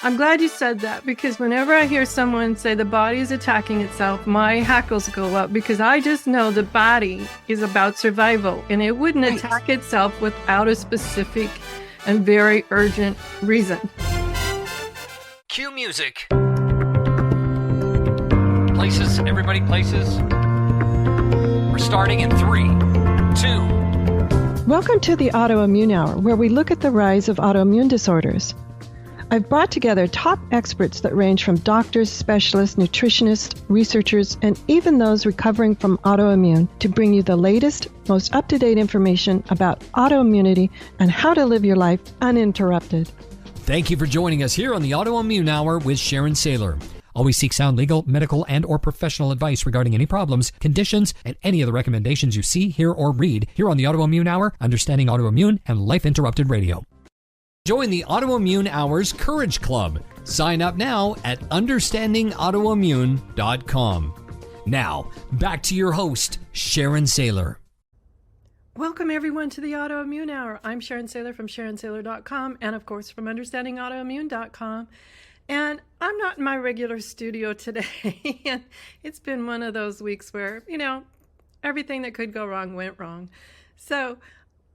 I'm glad you said that, because whenever I hear someone say the body is attacking itself, my hackles go up, because I just know the body is about survival and it wouldn't attack itself without a specific and very urgent reason. Cue music. Places, everybody places. We're starting in 3, 2. Welcome to the Autoimmune Hour, where we look at the rise of autoimmune disorders. I've brought together top experts that range from doctors, specialists, nutritionists, researchers, and even those recovering from autoimmune to bring you the latest, most up-to-date information about autoimmunity and how to live your life uninterrupted. Thank you for joining us here on the Autoimmune Hour with Sharon Sayler. Always seek sound legal, medical, and or professional advice regarding any problems, conditions, and any of the recommendations you see, hear, or read here on the Autoimmune Hour, Understanding Autoimmune, and Life Interrupted Radio. Join the Autoimmune Hour's Courage Club. Sign up now at understandingautoimmune.com. Now, back to your host, Sharon Sayler. Welcome everyone to the Autoimmune Hour. I'm Sharon Sayler from SharonSayler.com and of course from UnderstandingAutoimmune.com. And I'm not in my regular studio today. And it's been one of those weeks where, everything that could go wrong went wrong. So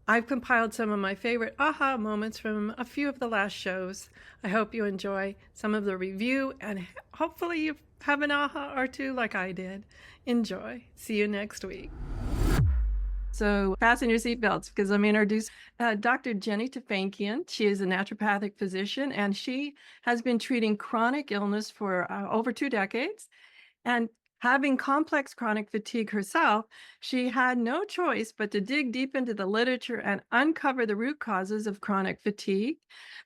I've compiled some of my favorite aha moments from a few of the last shows. I hope you enjoy some of the review and hopefully you have an aha or two like I did. Enjoy. See you next week. So fasten your seatbelts because I'm introducing Dr. Jenny Tufenkian. She is a naturopathic physician and she has been treating chronic illness for over 2 decades. And having complex chronic fatigue herself, she had no choice but to dig deep into the literature and uncover the root causes of chronic fatigue.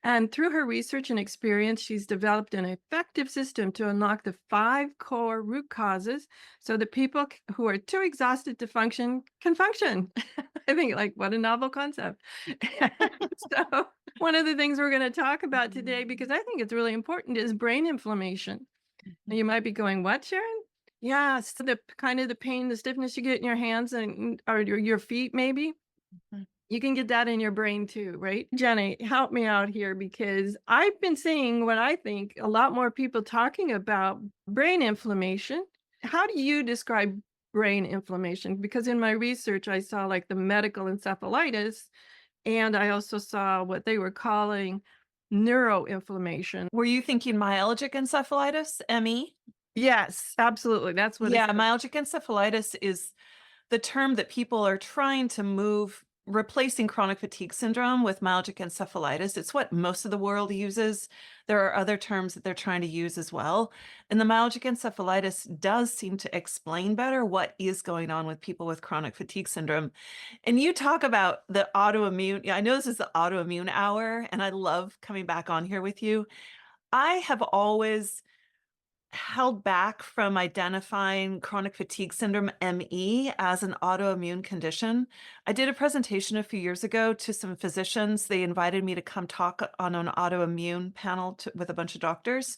And through her research and experience, she's developed an effective system to unlock the 5 core root causes so that people who are too exhausted to function can function. I think, what a novel concept. So one of the things we're going to talk about today, because I think it's really important, is brain inflammation. And you might be going, what, Sharon? Yeah, so the kind of the pain, the stiffness you get in your hands or your feet, maybe. You can get that in your brain too, right? Jenny, help me out here because I've been seeing what I think a lot more people talking about brain inflammation. How do you describe brain inflammation? Because in my research, I saw the medical encephalitis, and I also saw what they were calling neuroinflammation. Were you thinking myalgic encephalitis, ME? Yes, absolutely. That's what. Yeah, myalgic encephalitis is the term that people are trying to move, replacing chronic fatigue syndrome with myalgic encephalitis. It's what most of the world uses. There are other terms that they're trying to use as well. And the myalgic encephalitis does seem to explain better what is going on with people with chronic fatigue syndrome. And you talk about the autoimmune. I know this is the Autoimmune Hour, and I love coming back on here with you. I have always held back from identifying chronic fatigue syndrome, ME, as an autoimmune condition. I did a presentation a few years ago to some physicians. They invited me to come talk on an autoimmune panel with a bunch of doctors.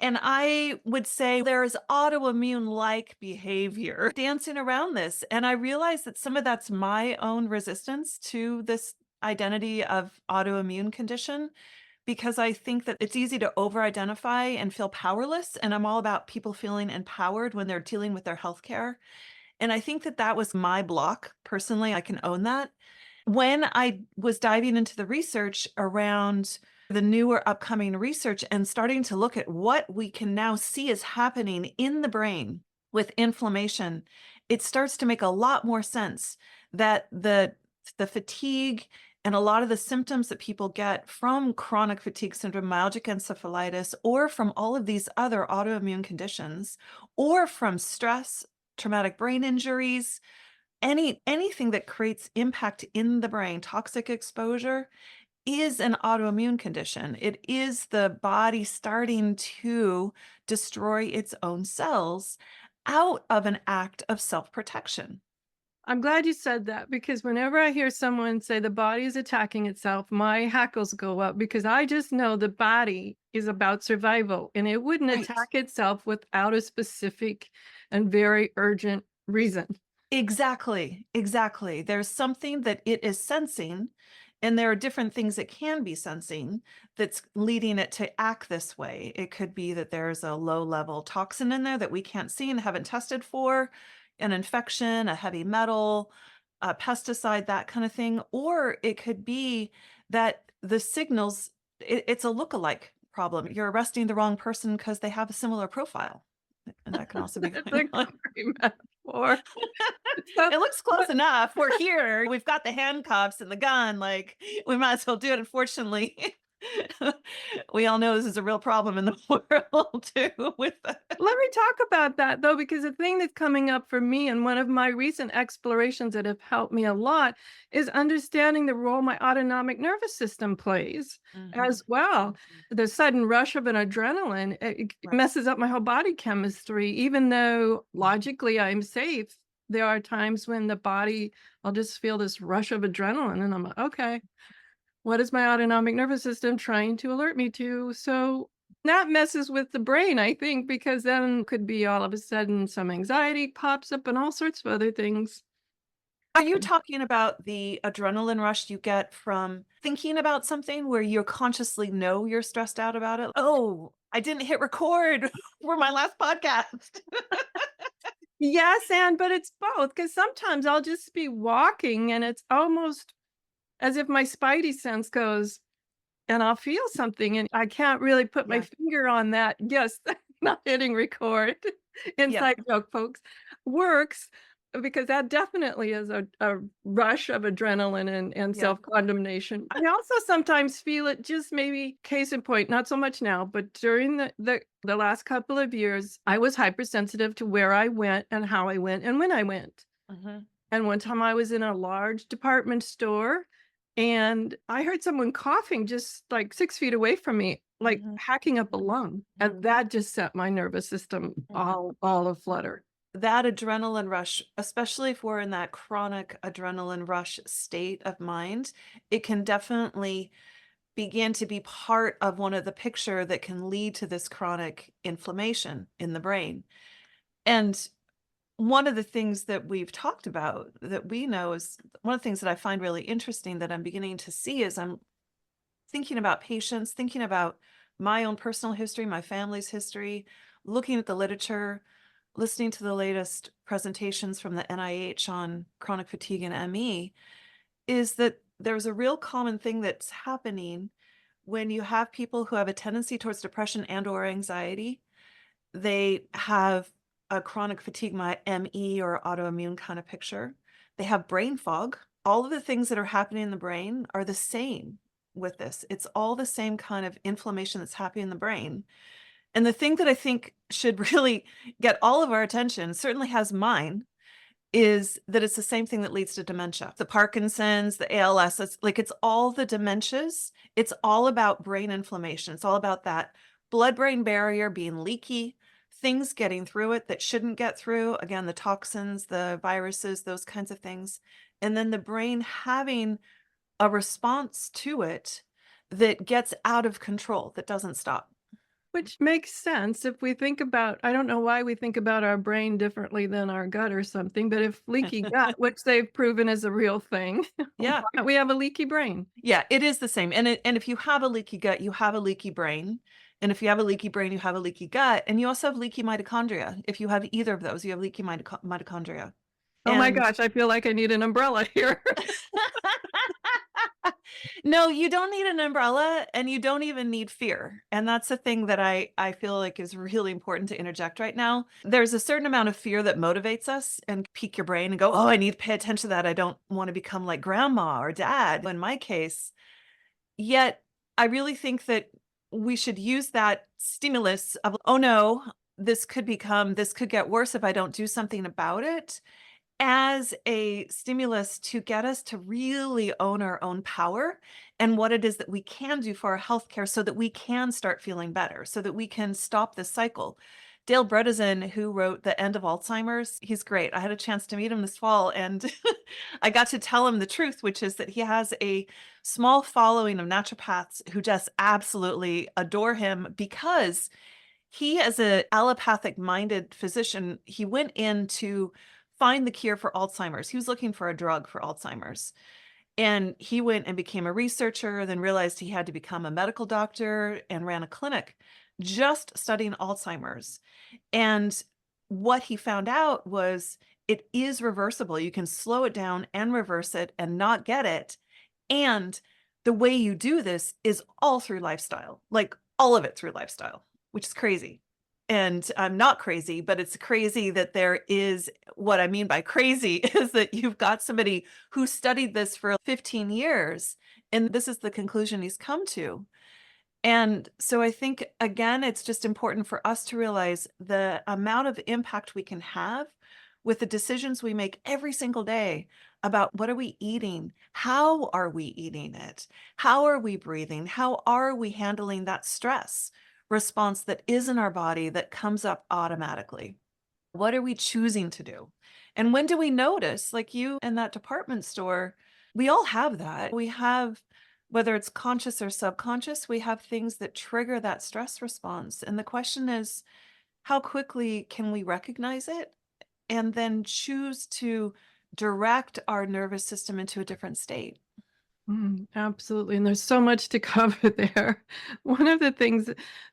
And I would say there is autoimmune-like behavior dancing around this. And I realized that some of that's my own resistance to this identity of autoimmune condition, because I think that it's easy to over-identify and feel powerless. And I'm all about people feeling empowered when they're dealing with their healthcare. And I think that that was my block. Personally, I can own that. When I was diving into the research around the newer upcoming research and starting to look at what we can now see is happening in the brain with inflammation, it starts to make a lot more sense that the fatigue and a lot of the symptoms that people get from chronic fatigue syndrome, myalgic encephalitis, or from all of these other autoimmune conditions, or from stress, traumatic brain injuries, anything that creates impact in the brain, toxic exposure, is an autoimmune condition. It is the body starting to destroy its own cells out of an act of self-protection. I'm glad you said that, because whenever I hear someone say the body is attacking itself, my hackles go up, because I just know the body is about survival and it wouldn't attack itself without a specific and very urgent reason. Exactly. There's something that it is sensing And there are different things it can be sensing that's leading it to act this way. It could be that there's a low level toxin in there that we can't see and haven't tested for, an infection, a heavy metal, a pesticide, that kind of thing. Or it could be that the signals, it's a lookalike problem. You're arresting the wrong person because they have a similar profile. And that can also be It's going a on. great metaphor. So, It looks close enough. We're here. We've got the handcuffs and the gun. Like, we might as well do it. Unfortunately, we all know this is a real problem in the world too. With that. let me talk about that though, because the thing that's coming up for me and one of my recent explorations that have helped me a lot is understanding the role my autonomic nervous system plays as well. The sudden rush of an adrenaline, it Right. messes up my whole body chemistry, even though logically I'm safe. There are times when the body, I'll just feel this rush of adrenaline and I'm like, okay, what is my autonomic nervous system trying to alert me to? So that messes with the brain, I think, because then could be all of a sudden some anxiety pops up and all sorts of other things. Are you talking about the adrenaline rush you get from thinking about something where you consciously know you're stressed out about it? Oh, I didn't hit record for my last podcast. Yes, but it's both because sometimes I'll just be walking and it's almost as if my spidey sense goes and I'll feel something and I can't really put my Yeah. finger on that. Yes, not hitting record. Inside joke, folks, works because that definitely is a rush of adrenaline and Yeah. self-condemnation. I also sometimes feel it just maybe case in point, not so much now, but during the last couple of years, I was hypersensitive to where I went and how I went and when I went. And one time I was in a large department store and I heard someone coughing just like 6 feet away from me, like hacking up a lung. And that just set my nervous system all aflutter. That adrenaline rush, especially if we're in that chronic adrenaline rush state of mind, it can definitely begin to be part of one of the picture that can lead to this chronic inflammation in the brain. And one of the things that we've talked about that we know is one of the things that I find really interesting that I'm beginning to see is I'm thinking about patients, thinking about my own personal history, my family's history, looking at the literature, listening to the latest presentations from the NIH on chronic fatigue and ME, is that there's a real common thing that's happening when you have people who have a tendency towards depression and or anxiety. They have a chronic fatigue, my ME or autoimmune kind of picture. They have brain fog. All of the things that are happening in the brain are the same with this. It's all the same kind of inflammation that's happening in the brain. And the thing that I think should really get all of our attention, certainly has mine, is that it's the same thing that leads to dementia. The Parkinson's, the ALS, it's all the dementias. It's all about brain inflammation. It's all about that blood-brain barrier being leaky, things getting through it that shouldn't get through. Again, the toxins, the viruses, those kinds of things. And then the brain having a response to it that gets out of control, that doesn't stop. Which makes sense if we think about, I don't know why we think about our brain differently than our gut or something, but if leaky gut, which they've proven is a real thing, Yeah. we have a leaky brain. Yeah, it is the same. And if you have a leaky gut, you have a leaky brain. And if you have a leaky brain, you have a leaky gut. And you also have leaky mitochondria. If you have either of those, you have leaky mitochondria. Oh my And- gosh, I feel like I need an umbrella here. No, you don't need an umbrella and you don't even need fear. And that's the thing that I feel like is really important to interject right now. There's a certain amount of fear that motivates us and pique your brain and go, oh, I need to pay attention to that. I don't want to become like grandma or dad in my case. Yet I really think that we should use that stimulus of, oh no, this could get worse if I don't do something about it, as a stimulus to get us to really own our own power and what it is that we can do for our healthcare so that we can start feeling better, so that we can stop this cycle. Dale Bredesen, who wrote The End of Alzheimer's, he's great. I had a chance to meet him this fall and I got to tell him the truth, which is that he has a small following of naturopaths who just absolutely adore him because he, as an allopathic minded physician, he went in to find the cure for Alzheimer's. He was looking for a drug for Alzheimer's. And he went and became a researcher, then realized he had to become a medical doctor and ran a clinic just studying Alzheimer's. And what he found out was it is reversible. You can slow it down and reverse it and not get it. And the way you do this is all through lifestyle, like all of it through lifestyle, which is crazy. And I'm not crazy, but it's crazy that there is, what I mean by crazy is that you've got somebody who studied this for 15 years, and this is the conclusion he's come to. And so I think, again, it's just important for us to realize the amount of impact we can have with the decisions we make every single day about what are we eating? How are we eating it? How are we breathing? How are we handling that stress response that is in our body that comes up automatically? What are we choosing to do? And when do we notice, like you in that department store, we all have that. We have, whether it's conscious or subconscious, we have things that trigger that stress response. And the question is, how quickly can we recognize it and then choose to direct our nervous system into a different state? Absolutely. And there's so much to cover there. One of the things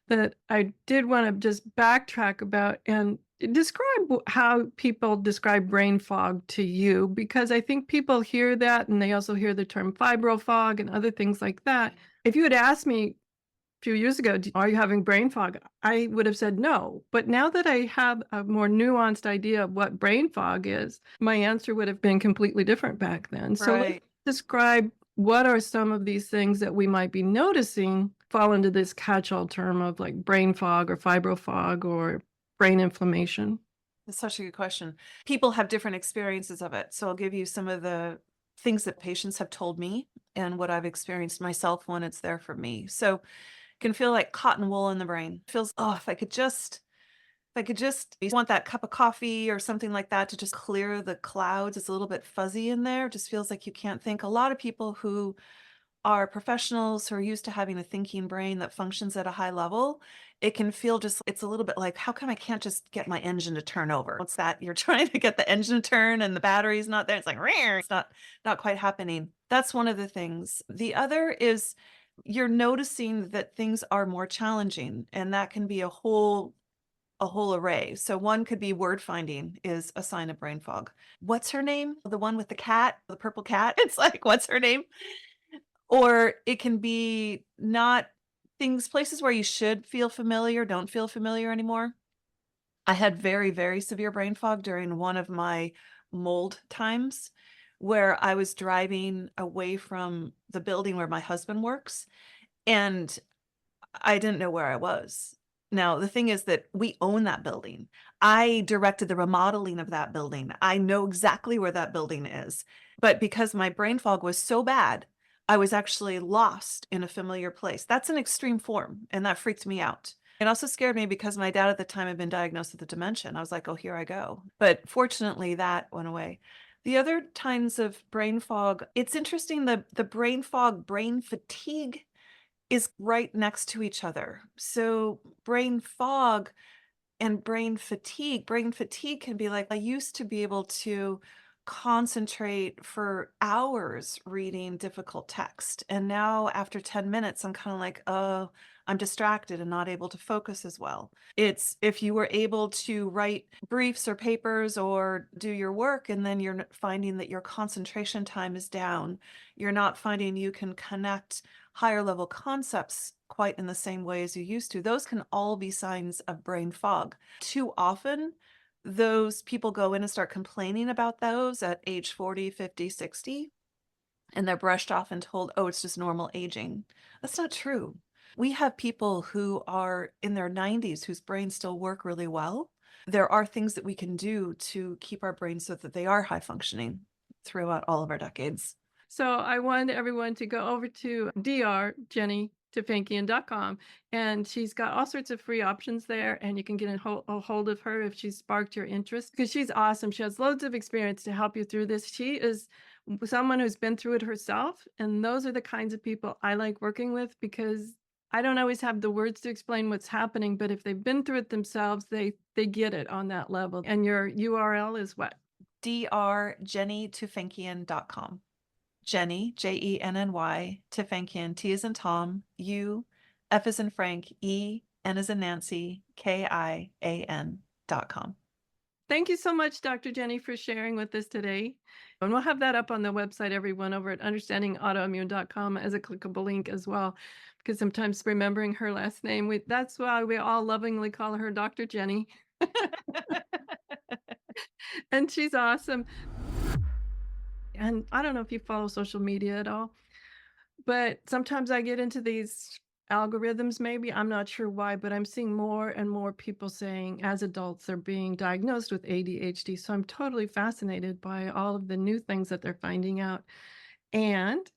that I did want to just backtrack about and describe how people describe brain fog to you, because I think people hear that and they also hear the term fibro fog and other things like that. If you had asked me a few years ago, are you having brain fog? I would have said no. But now that I have a more nuanced idea of what brain fog is, my answer would have been completely different back then. So let's Right. describe what are some of these things that we might be noticing fall into this catch-all term of like brain fog or fibro fog or brain inflammation. That's such a good question. People have different experiences of it. So I'll give you some of the things that patients have told me and what I've experienced myself when it's there for me. So it can feel like cotton wool in the brain. Feels, oh, if I could just, you want that cup of coffee or something like that to just clear the clouds. It's a little bit fuzzy in there. It just feels like you can't think. A lot of people who are professionals who are used to having a thinking brain that functions at a high level, it can feel just, it's a little bit like, how come I can't just get my engine to turn over? What's that? You're trying to get the engine to turn and the battery's not there. It's like, "Rear." It's not quite happening. That's one of the things. The other is you're noticing that things are more challenging, and that can be a whole array. So one could be word finding is a sign of brain fog. What's her name? The one with the cat, the purple cat. It's like, what's her name? Or it can be not things, places where you should feel familiar, don't feel familiar anymore. I had very, very severe brain fog during one of my mold times where I was driving away from the building where my husband works, and I didn't know where I was. Now, the thing is that we own that building. I directed the remodeling of that building. I know exactly where that building is. But because my brain fog was so bad, I was actually lost in a familiar place. That's an extreme form, and that freaked me out. It also scared me because my dad at the time had been diagnosed with a dementia. I was like, oh, here I go. But fortunately, that went away. The other kinds of brain fog, it's interesting, the brain fog, brain fatigue is right next to each other. So brain fog and brain fatigue can be like, I used to be able to concentrate for hours reading difficult text. And now after 10 minutes, I'm kind of like, oh, I'm distracted and not able to focus as well. It's if you were able to write briefs or papers or do your work, and then you're finding that your concentration time is down, you're not finding you can connect higher level concepts quite in the same way as you used to. Those can all be signs of brain fog. Too often, those people go in and start complaining about those at age 40, 50, 60, and they're brushed off and told, oh, it's just normal aging. That's not true. We have people who are in their 90s whose brains still work really well. There are things that we can do to keep our brains so that they are high functioning throughout all of our decades. So I wanted everyone to go over to JennyTufenkian.com, and she's got all sorts of free options there, and you can get a hold of her if she's sparked your interest, because she's awesome. She has loads of experience to help you through this. She is someone who's been through it herself, and those are the kinds of people I like working with, because I don't always have the words to explain what's happening, but if they've been through it themselves, they get it on that level. And your URL is what? drJennyTufenkian.com. Jenny, Jenny, Tufenkian, T as in Tom, U, F as in Frank, E, N as in Nancy, KIAN.com. Thank you so much, Dr. Jenny, for sharing with us today. And we'll have that up on the website, everyone, over at understandingautoimmune.com as a clickable link as well, because sometimes remembering her last name, that's why we all lovingly call her Dr. Jenny. And she's awesome. And I don't know if you follow social media at all, but sometimes I get into these algorithms, maybe. I'm not sure why, but I'm seeing more and more people saying as adults they're being diagnosed with ADHD. So I'm totally fascinated by all of the new things that they're finding out. And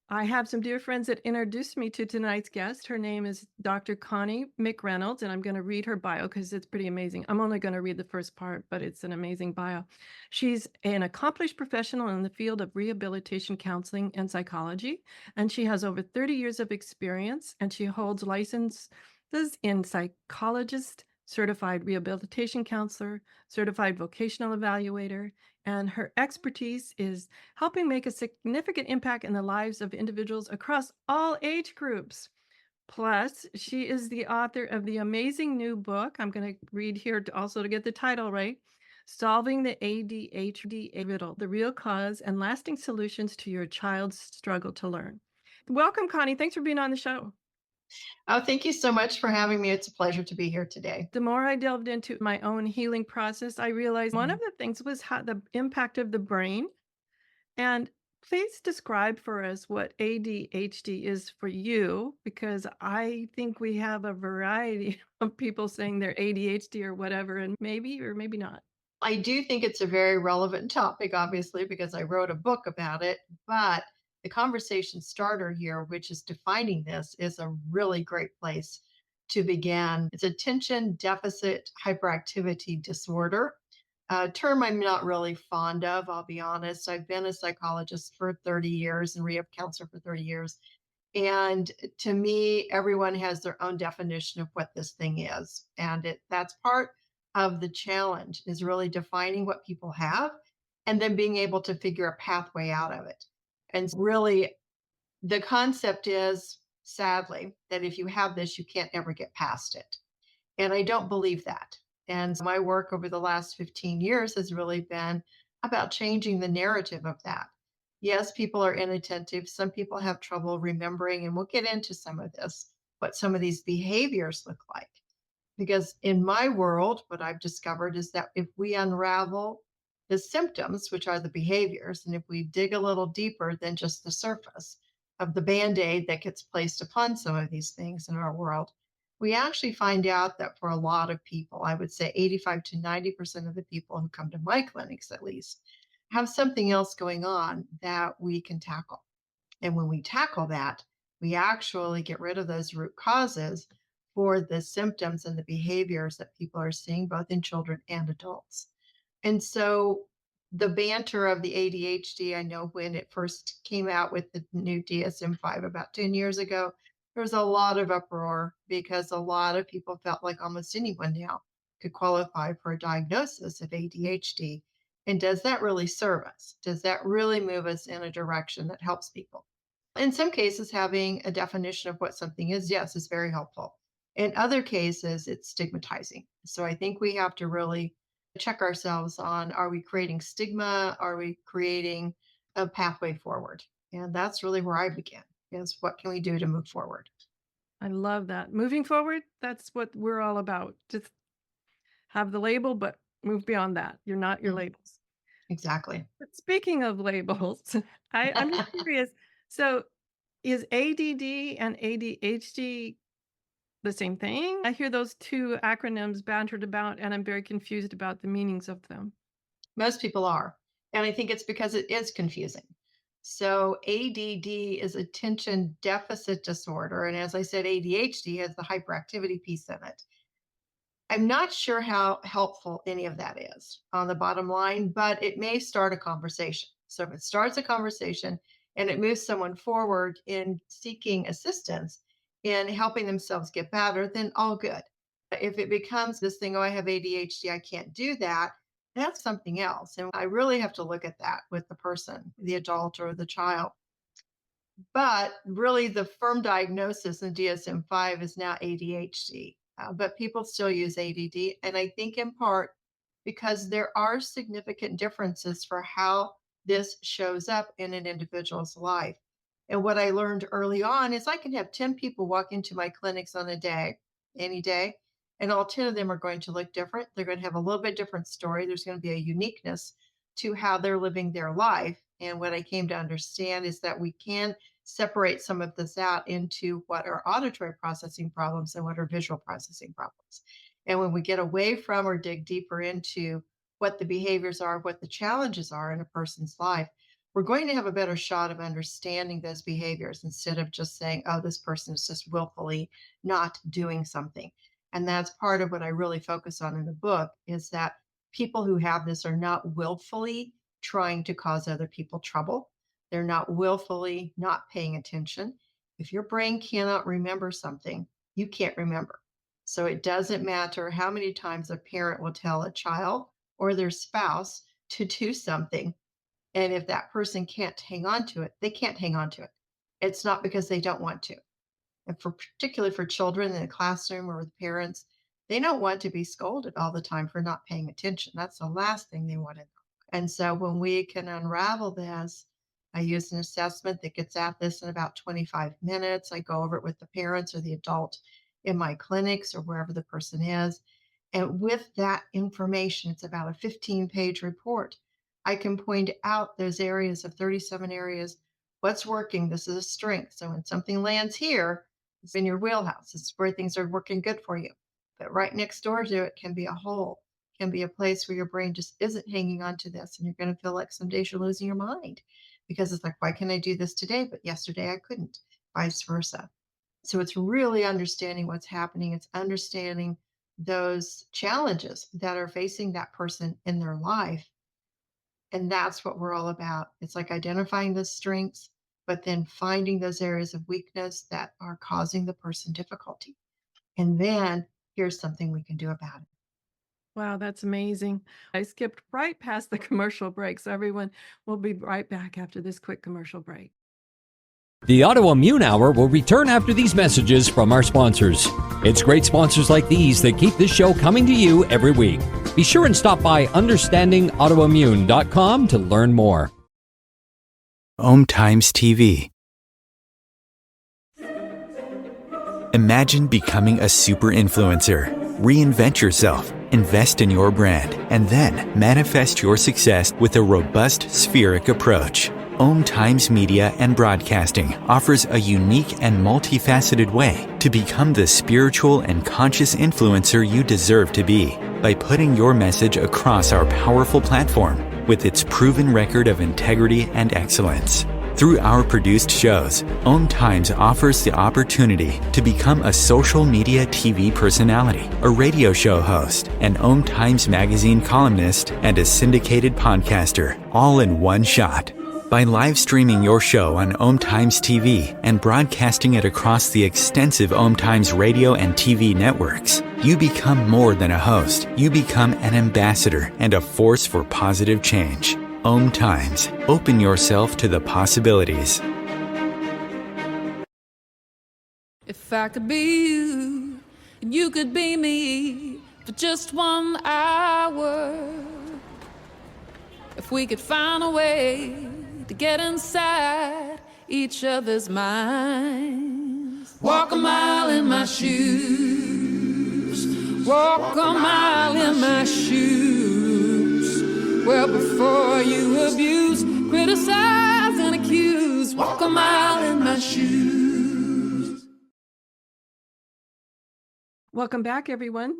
I have some dear friends that introduced me to tonight's guest. Her name is Dr. Connie McReynolds, and I'm going to read her bio because it's pretty amazing. I'm only going to read the first part, but it's an amazing bio. She's an accomplished professional in the field of rehabilitation counseling and psychology, and she has over 30 years of experience, and she holds licenses in psychologist, certified rehabilitation counselor, certified vocational evaluator, and her expertise is helping make a significant impact in the lives of individuals across all age groups. Plus, she is the author of the amazing new book. I'm going to read here also to get the title right. Solving the ADHD Riddle, the real cause and lasting solutions to your child's struggle to learn. Welcome, Connie. Thanks for being on the show. Oh, thank you so much for having me. It's a pleasure to be here today. The more I delved into my own healing process, I realized one of the things was how the impact of the brain. And please describe for us what ADHD is for you, because I think we have a variety of people saying they're ADHD or whatever, and maybe or maybe not. I do think it's a very relevant topic, obviously, because I wrote a book about it. But the conversation starter here, which is defining this, is a really great place to begin. It's attention deficit hyperactivity disorder, a term I'm not really fond of, I'll be honest. I've been a psychologist for 30 years and rehab counselor for 30 years. And to me, everyone has their own definition of what this thing is. And that's part of the challenge, is really defining what people have and then being able to figure a pathway out of it. And really, the concept is, sadly, that if you have this, you can't ever get past it. And I don't believe that. And my work over the last 15 years has really been about changing the narrative of that. Yes, people are inattentive. Some people have trouble remembering, and we'll get into some of this, what some of these behaviors look like. Because in my world, what I've discovered is that if we unravel the symptoms, which are the behaviors, and if we dig a little deeper than just the surface of the Band-Aid that gets placed upon some of these things in our world, we actually find out that for a lot of people, I would say 85 to 90% of the people who come to my clinics, at least, have something else going on that we can tackle. And when we tackle that, we actually get rid of those root causes for the symptoms and the behaviors that people are seeing, both in children and adults. And so the banter of the ADHD, I know when it first came out with the new DSM-5 about 10 years ago, there was a lot of uproar because a lot of people felt like almost anyone now could qualify for a diagnosis of ADHD. And does that really serve us? Does that really move us in a direction that helps people? In some cases, having a definition of what something is, yes, is very helpful. In other cases, it's stigmatizing. So I think we have to really check ourselves on, are we creating stigma? Are we creating a pathway forward? And that's really where I begin, is what can we do to move forward? I love that. Moving forward, that's what we're all about. Just have the label, but move beyond that. You're not your labels. Exactly. But speaking of labels, I'm just curious. So is ADD and ADHD the same thing? I hear those two acronyms bantered about, and I'm very confused about the meanings of them. Most people are. And I think it's because it is confusing. So ADD is attention deficit disorder. And as I said, ADHD has the hyperactivity piece of it. I'm not sure how helpful any of that is on the bottom line, but it may start a conversation. So if it starts a conversation and it moves someone forward in seeking assistance in helping themselves get better, then all good. If it becomes this thing, oh, I have ADHD, I can't do that, that's something else. And I really have to look at that with the person, the adult or the child. But really, the firm diagnosis in DSM-5 is now ADHD, but people still use ADD. And I think in part because there are significant differences for how this shows up in an individual's life. And what I learned early on is I can have 10 people walk into my clinics on a day, any day, and all 10 of them are going to look different. They're going to have a little bit different story. There's going to be a uniqueness to how they're living their life. And what I came to understand is that we can separate some of this out into what are auditory processing problems and what are visual processing problems. And when we get away from or dig deeper into what the behaviors are, what the challenges are in a person's life, we're going to have a better shot of understanding those behaviors instead of just saying, oh, this person is just willfully not doing something. And that's part of what I really focus on in the book is that people who have this are not willfully trying to cause other people trouble. They're not willfully not paying attention. If your brain cannot remember something, you can't remember. So it doesn't matter how many times a parent will tell a child or their spouse to do something. And if that person can't hang on to it, they can't hang on to it. It's not because they don't want to. And particularly for children in the classroom or with parents, they don't want to be scolded all the time for not paying attention. That's the last thing they want to know. And so when we can unravel this, I use an assessment that gets at this in about 25 minutes. I go over it with the parents or the adult in my clinics or wherever the person is. And with that information, it's about a 15-page report. I can point out those areas of 37 areas. What's working? This is a strength. So when something lands here, it's in your wheelhouse. It's where things are working good for you. But right next door to it can be a hole, can be a place where your brain just isn't hanging on to this. And you're going to feel like some days you're losing your mind because it's like, why can I do this today? But yesterday I couldn't, vice versa. So it's really understanding what's happening. It's understanding those challenges that are facing that person in their life. And that's what we're all about. It's like identifying the strengths, but then finding those areas of weakness that are causing the person difficulty. And then here's something we can do about it. Wow, that's amazing. I skipped right past the commercial break, so everyone will be right back after this quick commercial break. The Autoimmune Hour will return after these messages from our sponsors. It's great sponsors like these that keep this show coming to you every week. Be sure and stop by understandingautoimmune.com to learn more. Times TV. Imagine becoming a super influencer. Reinvent yourself, invest in your brand, and then manifest your success with a robust spheric approach. Times Media and Broadcasting offers a unique and multifaceted way to become the spiritual and conscious influencer you deserve to be by putting your message across our powerful platform with its proven record of integrity and excellence. Through our produced shows, Times offers the opportunity to become a social media TV personality, a radio show host, an Times magazine columnist, and a syndicated podcaster, all in one shot. By live streaming your show on Times TV and broadcasting it across the extensive Times radio and TV networks, you become more than a host. You become an ambassador and a force for positive change. Times. Open yourself to the possibilities. If I could be you, and you could be me for just 1 hour. If we could find a way to get inside each other's minds. Walk a mile in my shoes. Walk a mile in my shoes. Well, before you abuse, criticize, and accuse. Walk a mile in my shoes. Welcome back, everyone,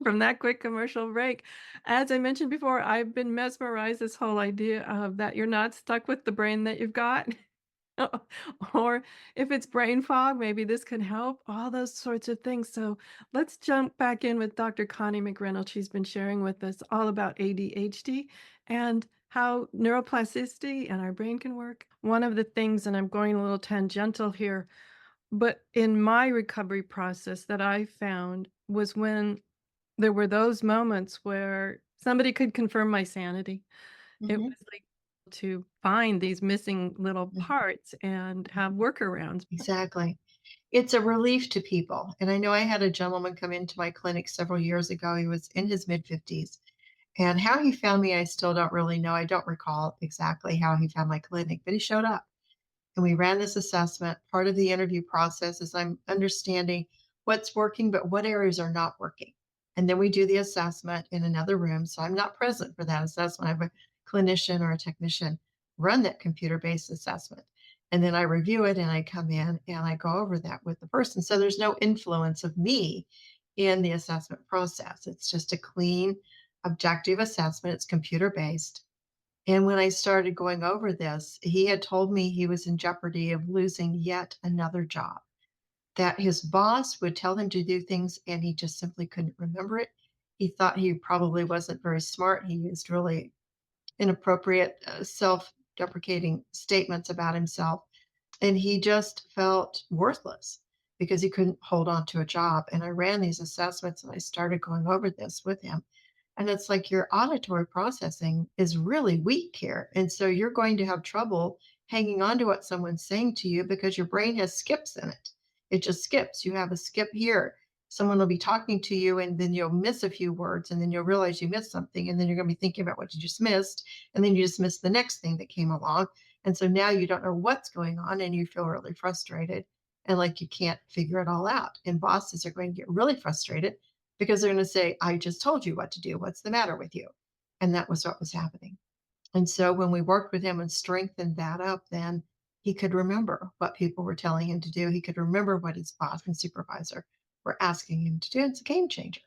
from that quick commercial break. As I mentioned before, I've been mesmerized this whole idea of that you're not stuck with the brain that you've got. Or if it's brain fog, maybe this can help, all those sorts of things. So let's jump back in with Dr. Connie McReynolds. She's been sharing with us all about ADHD and how neuroplasticity and our brain can work. One of the things, and I'm going a little tangential here, but in my recovery process that I found was when there were those moments where somebody could confirm my sanity. It Hmm. was like to find these missing little parts and have workarounds. Exactly. It's a relief to people. And I know I had a gentleman come into my clinic several years ago. He was in his mid 50s. And how he found me, I still don't really know. I don't recall exactly how he found my clinic, but he showed up and we ran this assessment. Part of the interview process is I'm understanding what's working, but what areas are not working. And then we do the assessment in another room. So I'm not present for that assessment. I have a clinician or a technician run that computer based assessment. And then I review it and I come in and I go over that with the person. So there's no influence of me in the assessment process. It's just a clean, objective assessment. It's computer based. And when I started going over this, he had told me he was in jeopardy of losing yet another job, that his boss would tell him to do things and he just simply couldn't remember it. He thought he probably wasn't very smart. He used really inappropriate, self deprecating statements about himself. And he just felt worthless because he couldn't hold on to a job. And I ran these assessments and I started going over this with him. And it's like your auditory processing is really weak here. And so you're going to have trouble hanging on to what someone's saying to you because your brain has skips in it. It just skips. You have a skip here. Someone will be talking to you and then you'll miss a few words and then you'll realize you missed something. And then you're going to be thinking about what you just missed. And then you just missed the next thing that came along. And so now you don't know what's going on and you feel really frustrated and like you can't figure it all out. And bosses are going to get really frustrated because they're going to say, I just told you what to do. What's the matter with you? And that was what was happening. And so when we worked with him and strengthened that up, then he could remember what people were telling him to do. He could remember what his boss and supervisor were asking him to do. It's a game changer.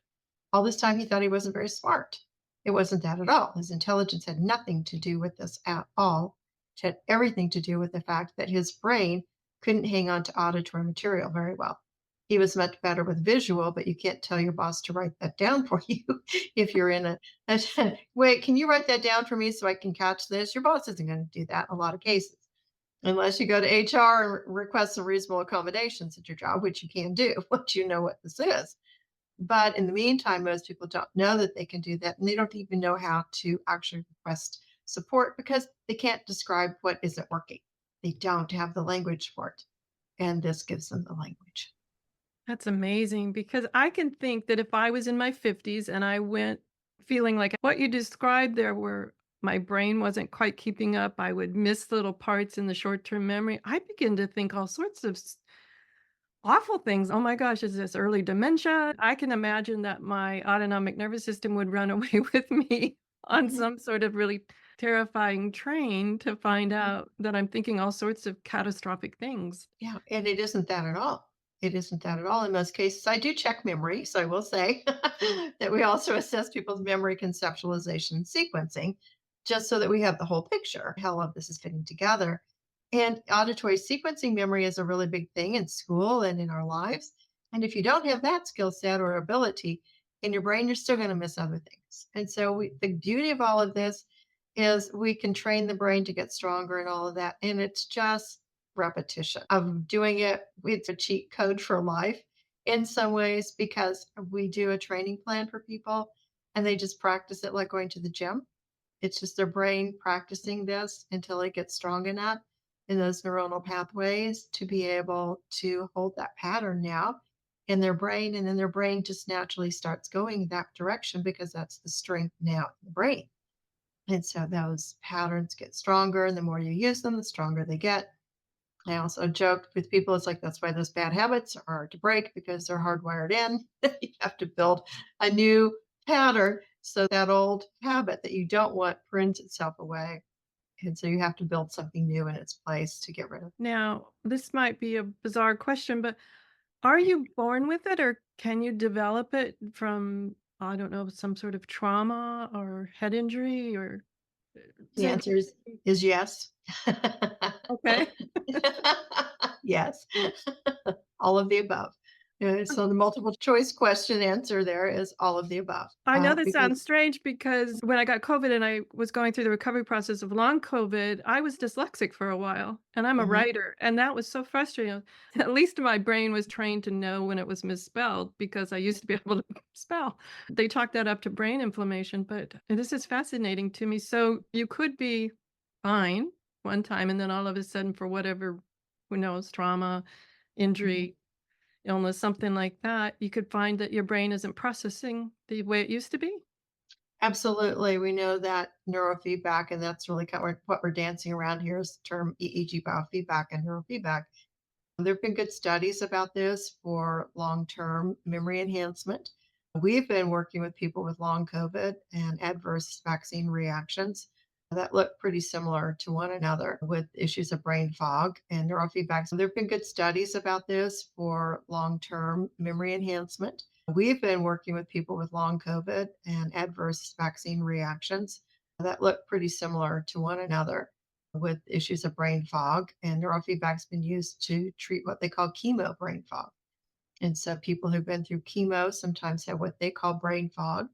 All this time, he thought he wasn't very smart. It wasn't that at all. His intelligence had nothing to do with this at all. It had everything to do with the fact that his brain couldn't hang on to auditory material very well. He was much better with visual, but you can't tell your boss to write that down for you if you're in a wait, can you write that down for me so I can catch this? Your boss isn't going to do that in a lot of cases, unless you go to HR and request some reasonable accommodations at your job, which you can do once you know what this is. But in the meantime, most people don't know that they can do that, and they don't even know how to actually request support because they can't describe what isn't working. They don't have the language for it, and this gives them the language. That's amazing because I can think that if I was in my 50s and I went feeling like what you described there, where my brain wasn't quite keeping up, I would miss little parts in the short term memory. I begin to think all sorts of awful things. Oh my gosh, is this early dementia? I can imagine that my autonomic nervous system would run away with me on Mhm. some sort of really terrifying train to find Mhm. out that I'm thinking all sorts of catastrophic things. Yeah, and it isn't that at all. It isn't that at all in most cases. I do check memory, so I will say that we also assess people's memory conceptualization and sequencing, just so that we have the whole picture, how all of this is fitting together. And auditory sequencing memory is a really big thing in school and in our lives. And if you don't have that skill set or ability in your brain, you're still going to miss other things. And so the beauty of all of this is we can train the brain to get stronger and all of that. And it's just repetition of doing it. It's a cheat code for life in some ways because we do a training plan for people and they just practice it like going to the gym. It's just their brain practicing this until it gets strong enough in those neuronal pathways to be able to hold that pattern now in their brain. And then their brain just naturally starts going that direction because that's the strength now in the brain. And so those patterns get stronger. And the more you use them, the stronger they get. I also joked with people, it's like that's why those bad habits are hard to break because they're hardwired in. You have to build a new pattern so that old habit that you don't want prints itself away. And so you have to build something new in its place to get rid of. Now, this might be a bizarre question, but are you born with it or can you develop it from, I don't know, some sort of trauma or head injury or is The it answer is yes. okay? Yes. All of the above. Okay, so the multiple choice question answer there is all of the above. I know that Because sounds strange because when I got COVID and I was going through the recovery process of long COVID, I was dyslexic for a while and I'm a Mhm. writer. And that was so frustrating. At least my brain was trained to know when it was misspelled because I used to be able to spell. They chalked that up to brain inflammation, but this is fascinating to me. So you could be fine one time and then all of a sudden, for whatever, who knows, trauma, Mhm. injury, illness, something like that, you could find that your brain isn't processing the way it used to be. Absolutely. We know that neurofeedback, and that's really kind of what we're dancing around here is the term EEG biofeedback and neurofeedback. There have been good studies about this for long term memory enhancement. We've been working with people with long COVID and adverse vaccine reactions that look pretty similar to one another with issues of brain fog and neurofeedback. So there have been good studies about this for long term memory enhancement. We've been working with people with long COVID and adverse vaccine reactions that look pretty similar to one another with issues of brain fog, and neurofeedback's been used to treat what they call chemo brain fog. And so people who've been through chemo sometimes have what they call brain fog.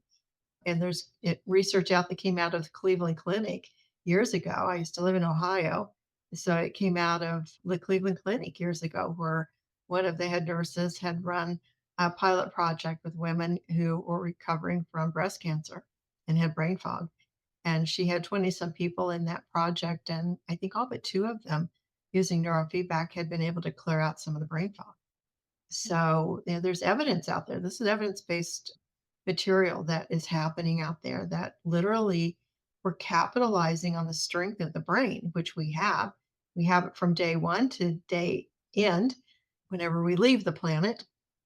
And there's research out that came out of the Cleveland Clinic years ago. I used to live in Ohio. So it came out of the Cleveland Clinic years ago, where one of the head nurses had run a pilot project with women who were recovering from breast cancer and had brain fog. And she had 20 some people in that project. And I think all but two of them using neurofeedback had been able to clear out some of the brain fog. So there's evidence out there. This is evidence based material that is happening out there that literally we're capitalizing on the strength of the brain, which we have. We have it from day one to day end. Whenever we leave the planet,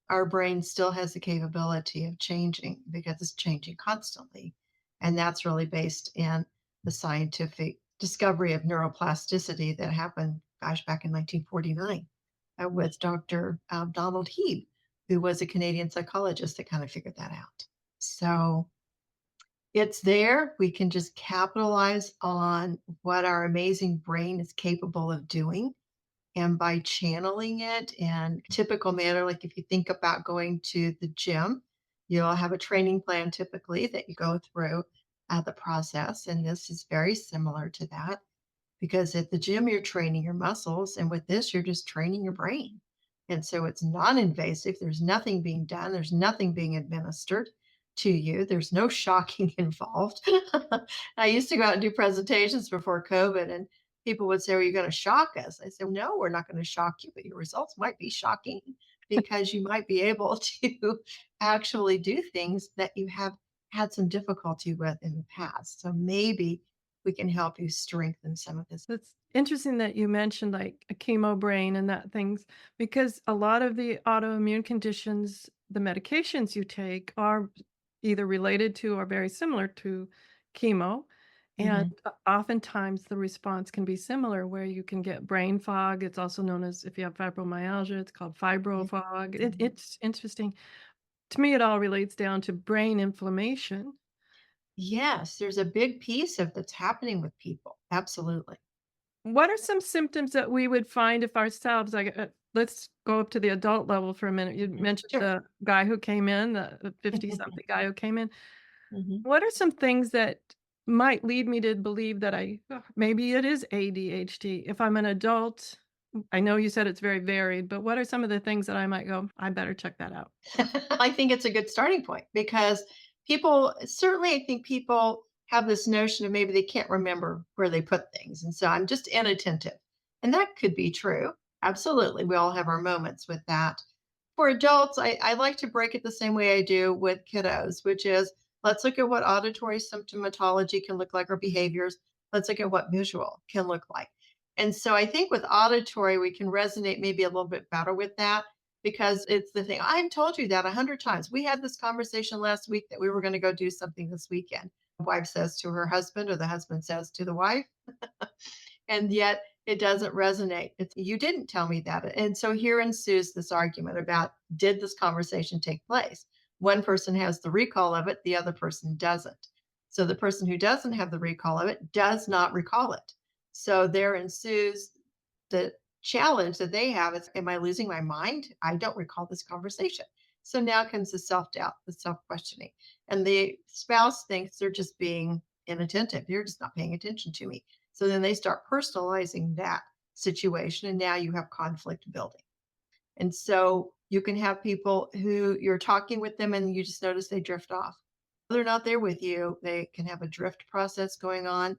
our brain still has the capability of changing because it's changing constantly. And that's really based in the scientific discovery of neuroplasticity that happened, gosh, back in 1949 with Dr. Donald Hebe, who was a Canadian psychologist that kind of figured that out. So it's there. We can just capitalize on what our amazing brain is capable of doing. And by channeling it in typical manner, like if you think about going to the gym, you'll have a training plan typically that you go through the process. And this is very similar to that because at the gym, you're training your muscles. And with this, you're just training your brain. And so it's non invasive. There's nothing being done, there's nothing being administered to you, there's no shocking involved. I used to go out and do presentations before COVID, and people would say, "Are you going to shock us?" I said, "No, we're not going to shock you, but your results might be shocking because you might be able to actually do things that you have had some difficulty with in the past. So maybe we can help you strengthen some of this." It's interesting that you mentioned like a chemo brain and that things because a lot of the autoimmune conditions, the medications you take are either related to or very similar to chemo. And Mhm. oftentimes the response can be similar where you can get brain fog. It's also known as, if you have fibromyalgia, it's called Yeah. fibrofog. It's interesting. To me, it all relates down to brain inflammation. Yes, there's a big piece of that's happening with people. Absolutely. What are some symptoms that we would find if ourselves, like, let's go up to the adult level for a minute. You mentioned Sure. the guy who came in, the 50-something guy who came in. Mhm. What are some things that might lead me to believe that maybe it is ADHD? If I'm an adult, I know you said it's very varied, but what are some of the things that I might go, I better check that out? I think it's a good starting point because people certainly, I think people have this notion of maybe they can't remember where they put things. And so I'm just inattentive. And that could be true. Absolutely. We all have our moments with that. For adults, I like to break it the same way I do with kiddos, which is let's look at what auditory symptomatology can look like or behaviors. Let's look at what visual can look like. And so I think with auditory, we can resonate maybe a little bit better with that because it's the thing. I've told you that 100 times. We had this conversation last week that we were going to go do something this weekend. The wife says to her husband, or the husband says to the wife, and yet it doesn't resonate. It's you didn't tell me that. And so here ensues this argument about did this conversation take place? One person has the recall of it, the other person doesn't. So the person who doesn't have the recall of it does not recall it. So there ensues the challenge that they have is, am I losing my mind? I don't recall this conversation. So now comes the self-doubt, the self-questioning. And the spouse thinks they're just being inattentive. You're just not paying attention to me. So then they start personalizing that situation. And now you have conflict building. And so you can have people who you're talking with them and you just notice they drift off. They're not there with you. They can have a drift process going on.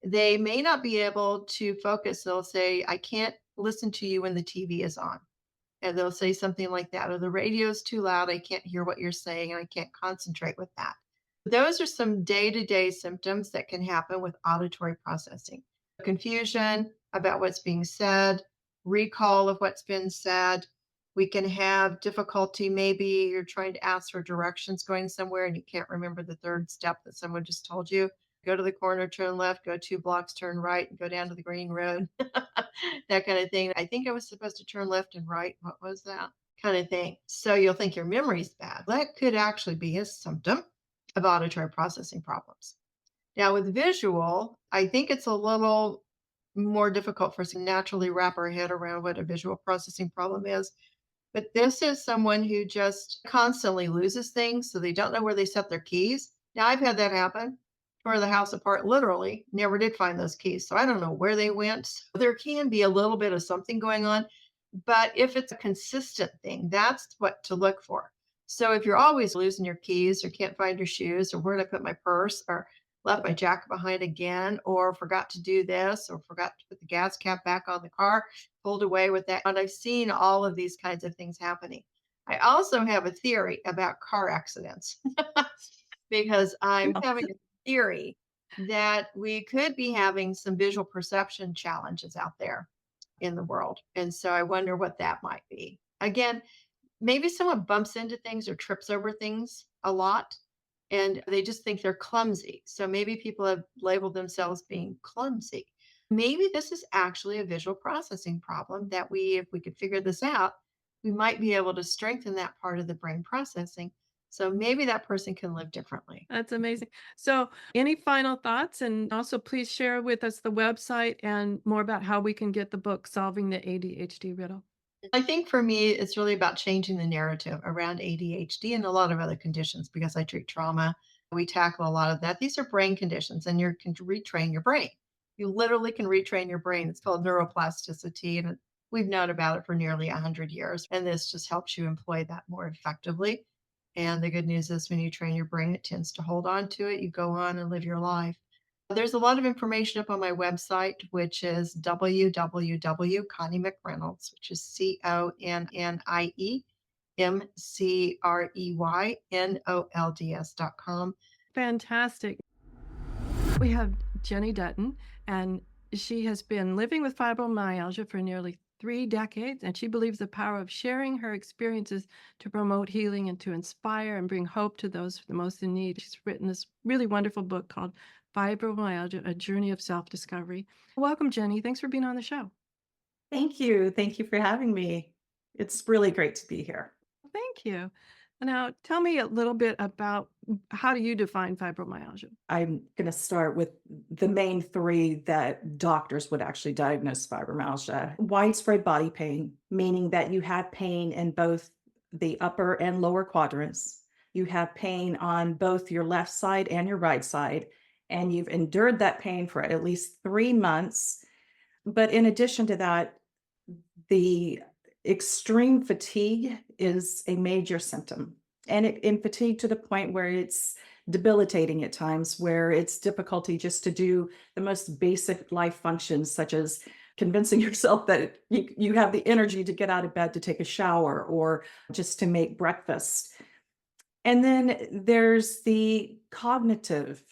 They may not be able to focus. They'll say, I can't listen to you when the TV is on. And they'll say something like that, or the radio's too loud. I can't hear what you're saying and I can't concentrate with that. Those are some day-to-day symptoms that can happen with auditory processing. Confusion about what's being said, recall of what's been said. We can have difficulty. Maybe you're trying to ask for directions going somewhere and you can't remember the third step that someone just told you. Go to the corner, turn left, go 2 blocks, turn right, and go down to the green road. That kind of thing. I think I was supposed to turn left and right. What was that? Kind of thing. So you'll think your memory's bad. That could actually be a symptom of auditory processing problems. Now, with visual, I think it's a little more difficult for us to naturally wrap our head around what a visual processing problem is. But this is someone who just constantly loses things, so they don't know where they set their keys. Now, I've had that happen. Tore the house apart, literally, never did find those keys. So I don't know where they went. So there can be a little bit of something going on. But if it's a consistent thing, that's what to look for. So if you're always losing your keys or can't find your shoes or where did I put my purse or left my jacket behind again or forgot to do this or forgot to put the gas cap back on the car, pulled away with that. And I've seen all of these kinds of things happening. I also have a theory about car accidents because I'm having a theory that we could be having some visual perception challenges out there in the world. And so I wonder what that might be. Again, maybe someone bumps into things or trips over things a lot and they just think they're clumsy. So maybe people have labeled themselves being clumsy. Maybe this is actually a visual processing problem that if we could figure this out, we might be able to strengthen that part of the brain processing. So maybe that person can live differently. That's amazing. So, any final thoughts? And also, please share with us the website and more about how we can get the book, Solving the ADHD Riddle. I think for me, it's really about changing the narrative around ADHD and a lot of other conditions because I treat trauma. We tackle a lot of that. These are brain conditions and you can retrain your brain. You literally can retrain your brain. It's called neuroplasticity. And we've known about it for nearly 100 years. And this just helps you employ that more effectively. And the good news is when you train your brain, it tends to hold on to it. You go on and live your life. There's a lot of information up on my website, which is www.Connie McReynolds, which is ConnieMcReynolds.com. Fantastic. We have Jenny Dunton, and she has been living with fibromyalgia for nearly 3 decades, and she believes the power of sharing her experiences to promote healing and to inspire and bring hope to those the most in need. She's written this really wonderful book called Fibromyalgia, A Journey of Self-Discovery. Welcome, Jenny. Thanks for being on the show. Thank you. Thank you for having me. It's really great to be here. Thank you. Now, tell me a little bit about how do you define fibromyalgia? I'm going to start with the main 3 that doctors would actually diagnose fibromyalgia. Widespread body pain, meaning that you have pain in both the upper and lower quadrants. You have pain on both your left side and your right side, and you've endured that pain for at least 3 months. But in addition to that, the extreme fatigue is a major symptom, and in fatigue to the point where it's debilitating at times, where it's difficulty just to do the most basic life functions, such as convincing yourself that you have the energy to get out of bed to take a shower or just to make breakfast. And then there's the cognitive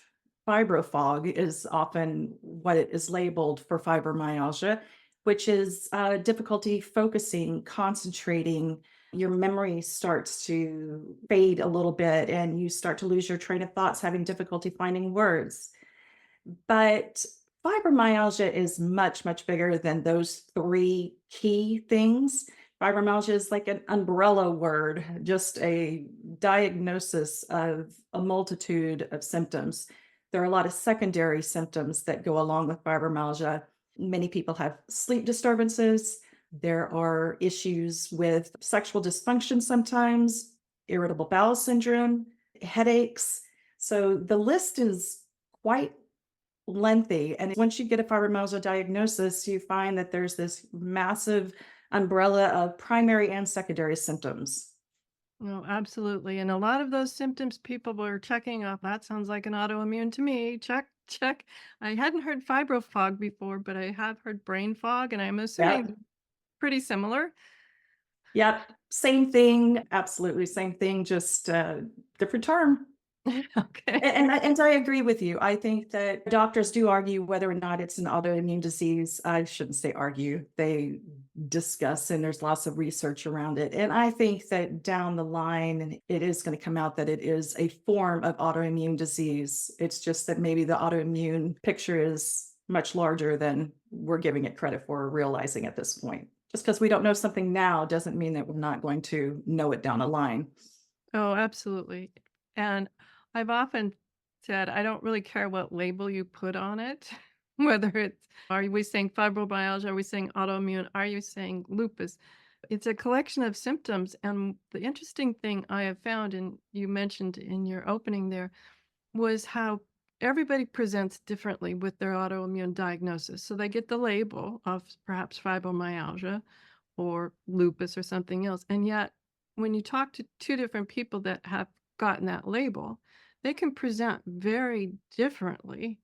fibrofog is often what it is labeled for fibromyalgia, which is difficulty focusing, concentrating. Your memory starts to fade a little bit and you start to lose your train of thoughts, having difficulty finding words. But fibromyalgia is much, much bigger than those 3 key things. Fibromyalgia is like an umbrella word, just a diagnosis of a multitude of symptoms. There are a lot of secondary symptoms that go along with fibromyalgia. Many people have sleep disturbances. There are issues with sexual dysfunction sometimes, irritable bowel syndrome, headaches. So the list is quite lengthy. And once you get a fibromyalgia diagnosis, you find that there's this massive umbrella of primary and secondary symptoms. Oh, absolutely. And a lot of those symptoms people were checking off. That sounds like an autoimmune to me. Check, check. I hadn't heard fibro fog before, but I have heard brain fog, and I'm assuming Yep. pretty similar. Yep. Same thing. Absolutely same thing, just different term. Okay. And I agree with you. I think that doctors do argue whether or not it's an autoimmune disease. I shouldn't say argue. They discuss, and there's lots of research around it. And I think that down the line, it is going to come out that it is a form of autoimmune disease. It's just that maybe the autoimmune picture is much larger than we're giving it credit for or realizing at this point. Just because we don't know something now doesn't mean that we're not going to know it down the line. Oh, absolutely. And I've often said, I don't really care what label you put on it, whether it's, are we saying fibromyalgia? Are we saying autoimmune? Are you saying lupus? It's a collection of symptoms. And the interesting thing I have found, and you mentioned in your opening there, was how everybody presents differently with their autoimmune diagnosis. So they get the label of perhaps fibromyalgia or lupus or something else. And yet, when you talk to two different people that have gotten that label, they can present very differently.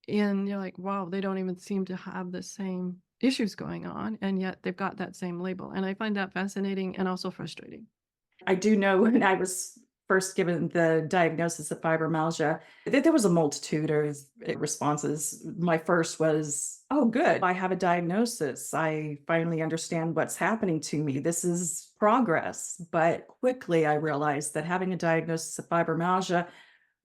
And you're like, wow, they don't even seem to have the same issues going on. And yet they've got that same label. And I find that fascinating and also frustrating. I do know when I was first given the diagnosis of fibromyalgia, there was a multitude of responses. My first was, oh, good, I have a diagnosis. I finally understand what's happening to me. This is progress. But quickly I realized that having a diagnosis of fibromyalgia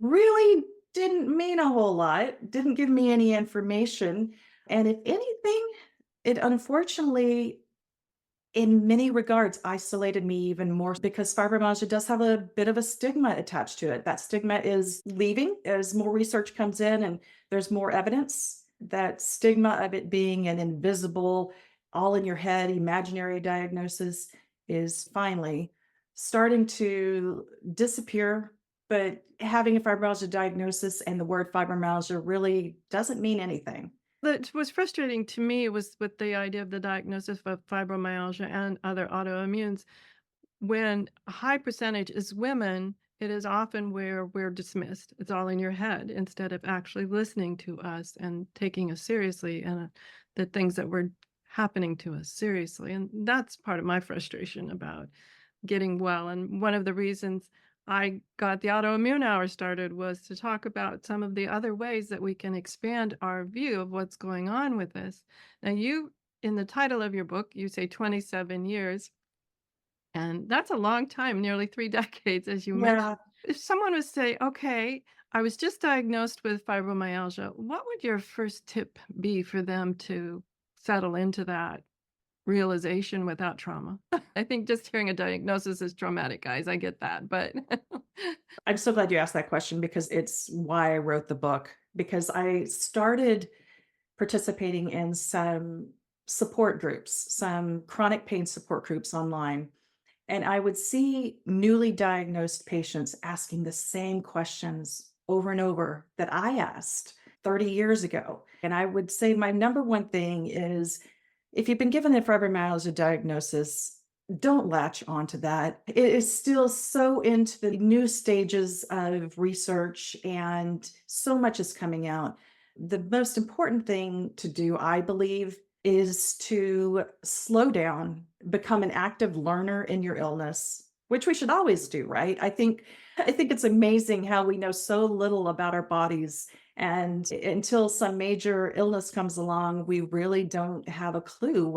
really didn't mean a whole lot, didn't give me any information. And if anything, it unfortunately in many regards isolated me even more because fibromyalgia does have a bit of a stigma attached to it. That stigma is leaving as more research comes in and there's more evidence. That stigma of it being an invisible, all in your head, imaginary diagnosis is finally starting to disappear. But having a fibromyalgia diagnosis and the word fibromyalgia really doesn't mean anything. What was frustrating to me was with the idea of the diagnosis of fibromyalgia and other autoimmunes. When a high percentage is women, it is often where we're dismissed. It's all in your head instead of actually listening to us and taking us seriously and the things that were happening to us seriously. And that's part of my frustration about getting well. And one of the reasons I got the Autoimmune Hour started was to talk about some of the other ways that we can expand our view of what's going on with us. Now, you, in the title of your book, you say 27 years, and that's a long time, nearly 3 decades, as you mentioned. Yeah. If someone would say, okay, I was just diagnosed with fibromyalgia, what would your first tip be for them to settle into that realization without trauma? I think just hearing a diagnosis is traumatic, guys. I get that, but I'm so glad you asked that question because it's why I wrote the book. Because I started participating in some support groups, some chronic pain support groups online. And I would see newly diagnosed patients asking the same questions over and over that I asked 30 years ago. And I would say my number one thing is if you've been given a fibromyalgia diagnosis, don't latch onto that. It is still so into the new stages of research and so much is coming out. The most important thing to do, I believe, is to slow down, become an active learner in your illness, which we should always do, right? I think it's amazing how we know so little about our bodies. And until some major illness comes along, we really don't have a clue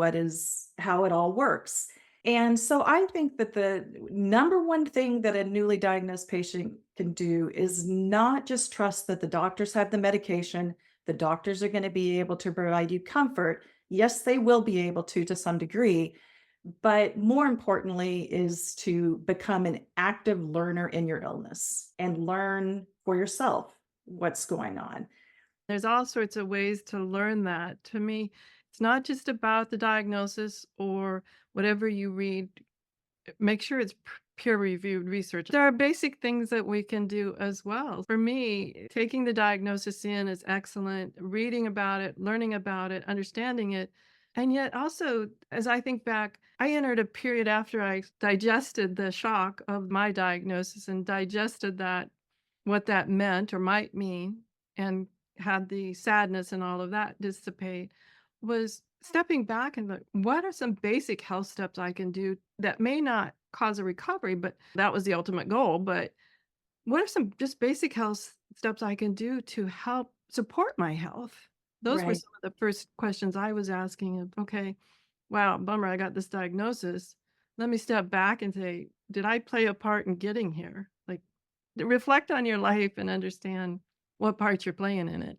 how it all works. And so I think that the number one thing that a newly diagnosed patient can do is not just trust that the doctors have the medication, the doctors are going to be able to provide you comfort. Yes, they will be able to some degree, but more importantly is to become an active learner in your illness and learn for yourself what's going on. there's all sorts of ways to learn that. To me, It's not just about the diagnosis or whatever you read. Make sure it's peer-reviewed research. There are basic things that we can do as well. For me, taking the diagnosis in is excellent, reading about it, learning about it, understanding it. And yet also, as I think back, I entered a period after I digested the shock of my diagnosis and digested that, what that meant or might mean, and had the sadness and all of that dissipate, was stepping back and like, what are some basic health steps I can do that may not cause a recovery, but that was the ultimate goal. But what are some just basic health steps I can do to help support my health? Those were Right. some of the first questions I was asking of, okay, wow, bummer, I got this diagnosis. Let me step back and say, did I play a part in getting here? Like, reflect on your life and understand what part you're playing in it.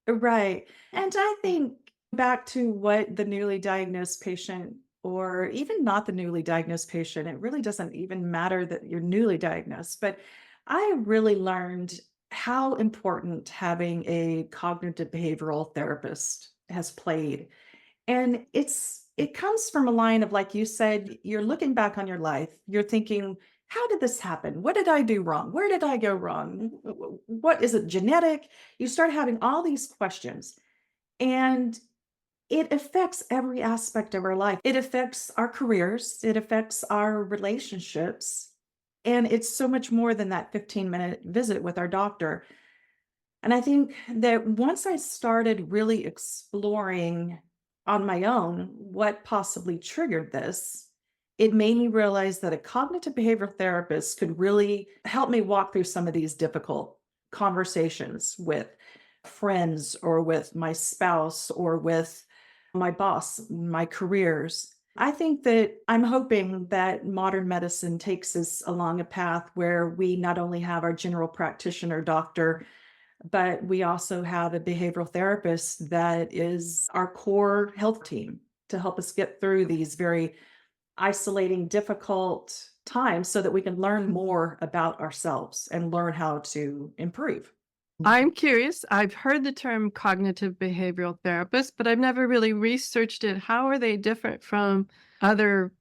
Right. And I think back to what the newly diagnosed patient, or even not the newly diagnosed patient, it really doesn't even matter that you're newly diagnosed, but I really learned how important having a cognitive behavioral therapist has played. And it comes from a line of, like you said, you're looking back on your life, you're thinking, how did this happen? What did I do wrong? Where did I go wrong? What is it, genetic? You start having all these questions, and it affects every aspect of our life. It affects our careers, it affects our relationships, and it's so much more than that 15-minute visit with our doctor. And I think that once I started really exploring on my own what possibly triggered this, it made me realize that a cognitive behavioral therapist could really help me walk through some of these difficult conversations with friends or with my spouse or with my boss, my careers. I think that I'm hoping that modern medicine takes us along a path where we not only have our general practitioner doctor, but we also have a behavioral therapist that is our core health team to help us get through these very isolating, difficult times so that we can learn more about ourselves and learn how to improve. I'm curious. I've heard the term cognitive behavioral therapist, but I've never really researched it. How are they different from other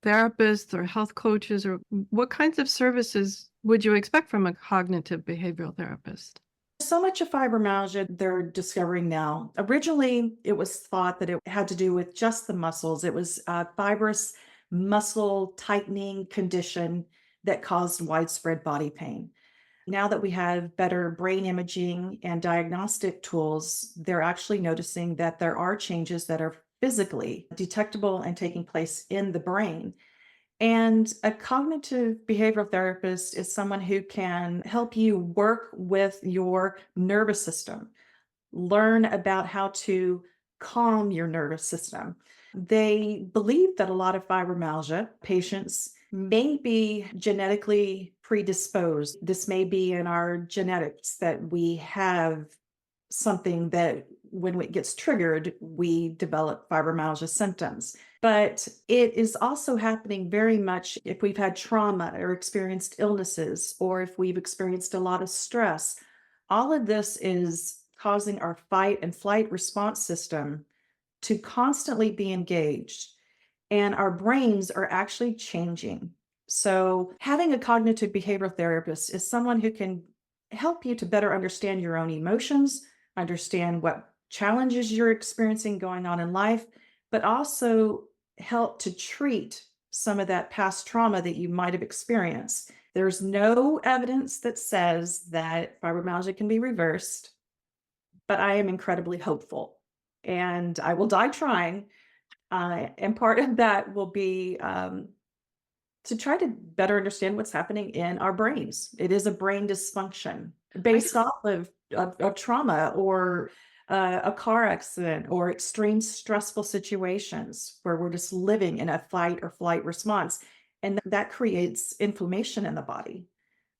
therapists or health coaches, or what kinds of services would you expect from a cognitive behavioral therapist? So much of fibromyalgia they're discovering now. Originally, it was thought that it had to do with just the muscles. It was a fibrous muscle tightening condition that caused widespread body pain. Now that we have better brain imaging and diagnostic tools, they're actually noticing that there are changes that are physically detectable and taking place in the brain. And a cognitive behavioral therapist is someone who can help you work with your nervous system, learn about how to calm your nervous system. They believe that a lot of fibromyalgia patients may be genetically predisposed. This may be in our genetics that we have something that when it gets triggered, we develop fibromyalgia symptoms. But it is also happening very much if we've had trauma or experienced illnesses, or if we've experienced a lot of stress. All of this is causing our fight and flight response system to constantly be engaged, and our brains are actually changing. So, having a cognitive behavioral therapist is someone who can help you to better understand your own emotions, understand what challenges you're experiencing going on in life, but also help to treat some of that past trauma that you might have experienced. There's no evidence that says that fibromyalgia can be reversed, but I am incredibly hopeful and I will die trying. And part of that will be to try to better understand what's happening in our brains. It is a brain dysfunction based off of trauma or a car accident or extreme stressful situations where we're just living in a fight or flight response. And that creates inflammation in the body.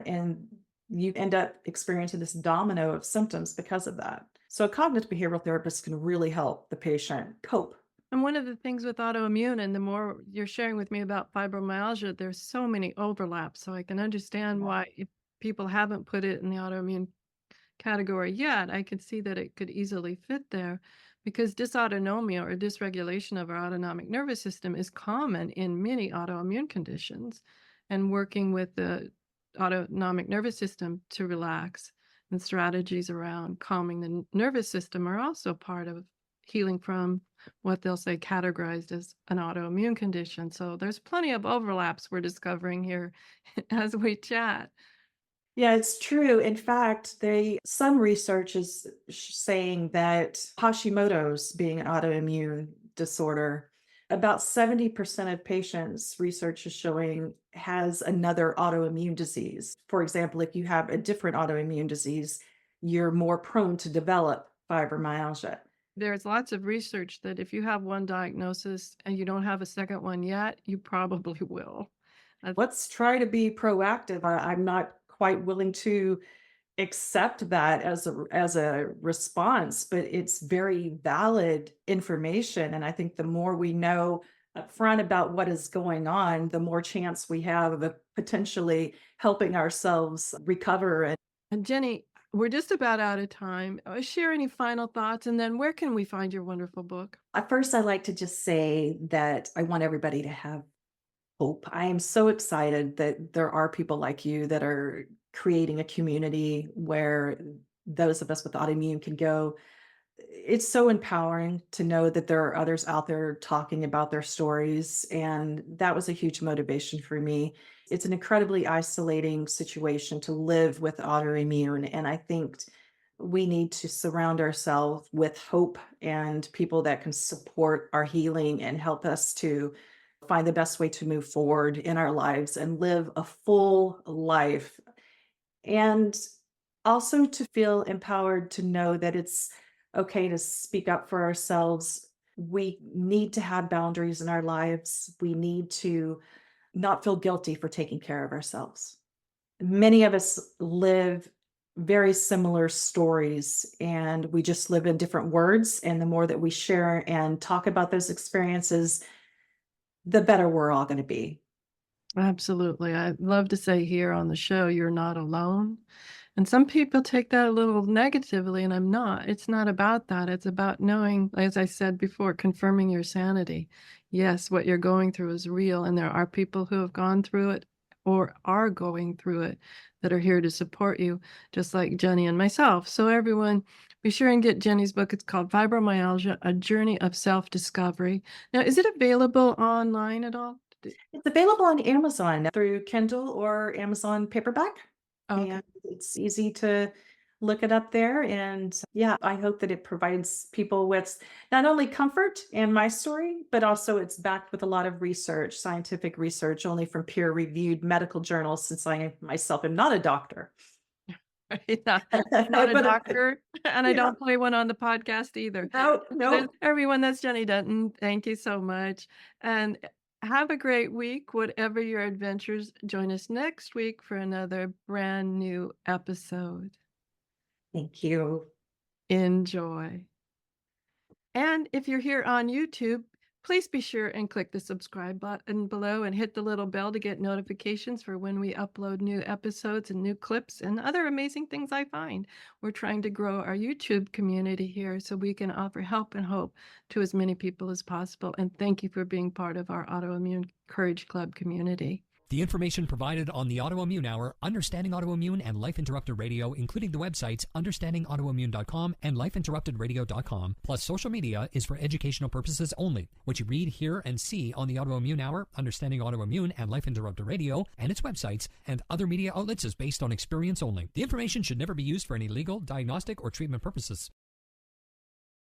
And you end up experiencing this domino of symptoms because of that. So a cognitive behavioral therapist can really help the patient cope. And one of the things with autoimmune, and the more you're sharing with me about fibromyalgia, there's so many overlaps. So I can understand why, if people haven't put it in the autoimmune category yet, I could see that it could easily fit there. because dysautonomia or dysregulation of our autonomic nervous system is common in many autoimmune conditions, and working with the autonomic nervous system to relax and strategies around calming the nervous system are also part of healing from what they'll say categorized as an autoimmune condition. So there's plenty of overlaps we're discovering here as we chat. Yeah, it's true. In fact, some research is saying that Hashimoto's being an autoimmune disorder, about 70% of patients, research is showing, has another autoimmune disease. For example, if you have a different autoimmune disease, you're more prone to develop fibromyalgia. There's lots of research that if you have one diagnosis and you don't have a second one yet, you probably will. Let's try to be proactive. I'm not quite willing to accept that as a response, but it's very valid information. And I think the more we know upfront about what is going on, the more chance we have of potentially helping ourselves recover. And Jenny, we're just about out of time. Share any final thoughts, and then where can we find your wonderful book? At first, I like to just say that I want everybody to have hope. I am so excited that there are people like you that are creating a community where those of us with autoimmune can go. It's so empowering to know that there are others out there talking about their stories. And that was a huge motivation for me. It's an incredibly isolating situation to live with autoimmune. And I think we need to surround ourselves with hope and people that can support our healing and help us to find the best way to move forward in our lives and live a full life. And also to feel empowered to know that it's okay to speak up for ourselves. We need to have boundaries in our lives. We need to not feel guilty for taking care of ourselves. Many of us live very similar stories, and we just live in different words. And the more that we share and talk about those experiences, the better we're all going to be. Absolutely. I love to say here on the show, you're not alone. And some people take that a little negatively, and I'm not. It's not about that. It's about knowing, as I said before, confirming your sanity. Yes, what you're going through is real, and there are people who have gone through it or are going through it that are here to support you, just like Jenny and myself. So everyone, be sure and get Jenny's book. It's called Fibromyalgia, A Journey of Self-Discovery. Now, is it available online at all? It's available on Amazon through Kindle or Amazon paperback. Okay. And it's easy to look it up there. And yeah, I hope that it provides people with not only comfort and my story, but also it's backed with a lot of research, scientific research, only from peer-reviewed medical journals, since I myself am not a doctor. Not a doctor, and I don't play one on the podcast either. No. Everyone, that's Jenny Dunton. Thank you so much. And have a great week, whatever your adventures. Join us next week for another brand new episode. Thank you. Enjoy. And if you're here on YouTube, please be sure and click the subscribe button below and hit the little bell to get notifications for when we upload new episodes and new clips and other amazing things I find. We're trying to grow our YouTube community here so we can offer help and hope to as many people as possible. And thank you for being part of our Autoimmune Courage Club community. The information provided on the Autoimmune Hour, Understanding Autoimmune, and Life Interrupted Radio, including the websites understandingautoimmune.com and lifeinterruptedradio.com, plus social media, is for educational purposes only. What you read, hear, and see on the Autoimmune Hour, Understanding Autoimmune, and Life Interrupted Radio, and its websites, and other media outlets is based on experience only. The information should never be used for any legal, diagnostic, or treatment purposes.